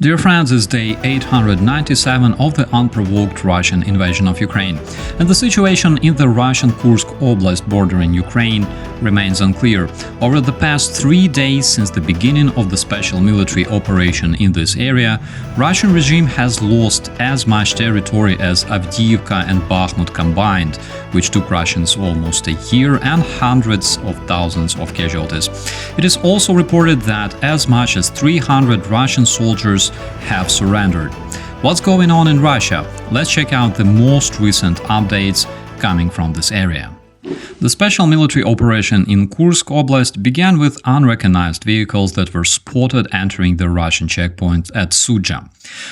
Dear friends, it's day 897 of the unprovoked Russian invasion of Ukraine, and the situation in the Russian Kursk Oblast bordering Ukraine remains unclear. Over the past 3 days since the beginning of the special military operation in this area, Russian regime has lost as much territory as Avdiivka and Bakhmut combined, which took Russians almost a year and hundreds of thousands of casualties. It is also reported that as much as 300 Russian soldiers have surrendered. What's going on in Russia? Let's check out the most recent updates coming from this area. The special military operation in Kursk Oblast began with unrecognized vehicles that were spotted entering the Russian checkpoint at Sudja.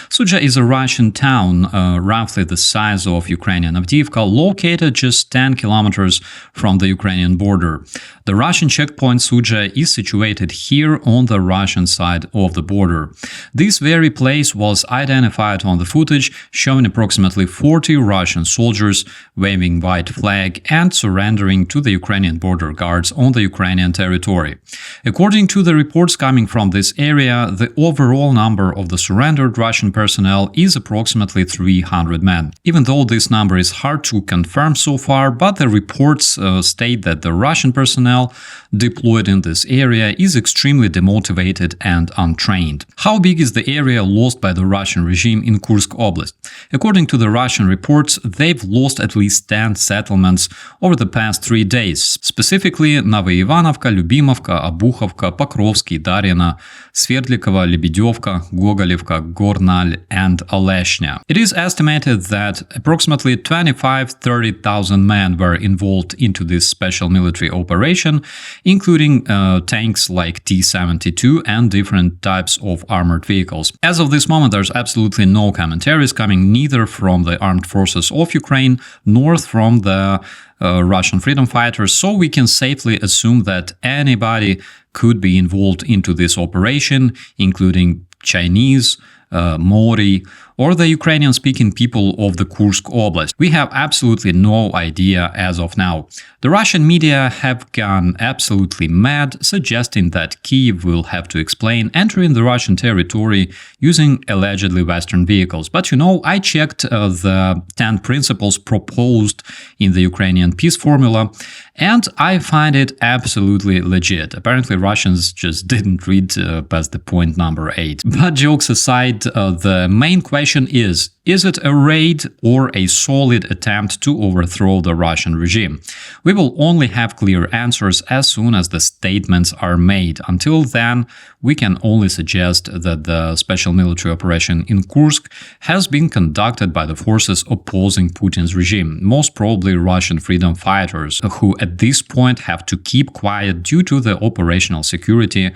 Sudja is a Russian town, roughly the size of Ukrainian Avdiivka, located just 10 kilometers from the Ukrainian border. The Russian checkpoint Sudja is situated here on the Russian side of the border. This very place was identified on the footage, showing approximately 40 Russian soldiers waving white flag and surrendering to the Ukrainian border guards on the Ukrainian territory. According to the reports coming from this area, the overall number of the surrendered Russian personnel is approximately 300 men. Even though this number is hard to confirm so far, but the reports state that the Russian personnel deployed in this area is extremely demotivated and untrained. How big is the area lost by the Russian regime in Kursk Oblast? According to the Russian reports, they've lost at least 10 settlements over the past 3 days, specifically Novoivanovka, Lyubimovka, Обуховка, Pokrovsky, Darina, Sverdlikova, Lebedevka, Gogolevka, Gornal, and Oleshnya. It is estimated that approximately 25,000–30,000 men were involved into this special military operation, including tanks like T-72 and different types of armored vehicles. As of this moment, there's absolutely no commentaries coming neither from the armed forces of Ukraine nor from the Russian freedom fighters, so we can safely assume that anybody could be involved into this operation, including Chinese, Mori, or the Ukrainian-speaking people of the Kursk Oblast. We have absolutely no idea as of now. The Russian media have gone absolutely mad, suggesting that Kyiv will have to explain entering the Russian territory using allegedly Western vehicles. But I checked the 10 principles proposed in the Ukrainian peace formula, and I find it absolutely legit. Apparently, Russians just didn't read past the point number 8. But jokes aside, the main question is it a raid or a solid attempt to overthrow the Russian regime? We will only have clear answers as soon as the statements are made. Until then, we can only suggest that the special military operation in Kursk has been conducted by the forces opposing Putin's regime, most probably Russian freedom fighters, who at this point have to keep quiet due to the operational security,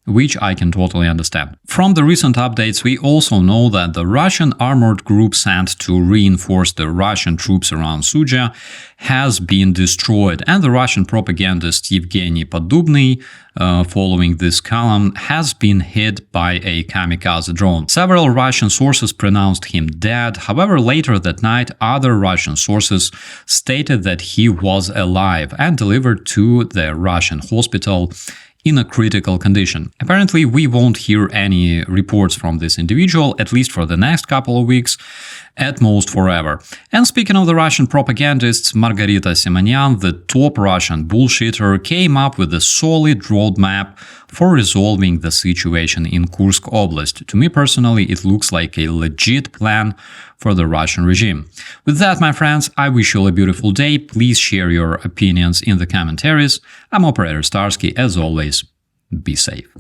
which I can totally understand. From the recent updates, we also know that the Russian armored group sent to reinforce the Russian troops around Sudja has been destroyed, and the Russian propagandist Yevgeny Podubny, following this column, has been hit by a kamikaze drone. Several Russian sources pronounced him dead. However, later that night, other Russian sources stated that he was alive and delivered to the Russian hospital in a critical condition. Apparently, we won't hear any reports from this individual, at least for the next couple of weeks, at most forever. And speaking of the Russian propagandists, Margarita Simonyan, the top Russian bullshitter, came up with a solid roadmap for resolving the situation in Kursk Oblast. To me personally, it looks like a legit plan for the Russian regime. With that, my friends, I wish you all a beautiful day. Please share your opinions in the commentaries. I'm operator Starsky. As always, be safe.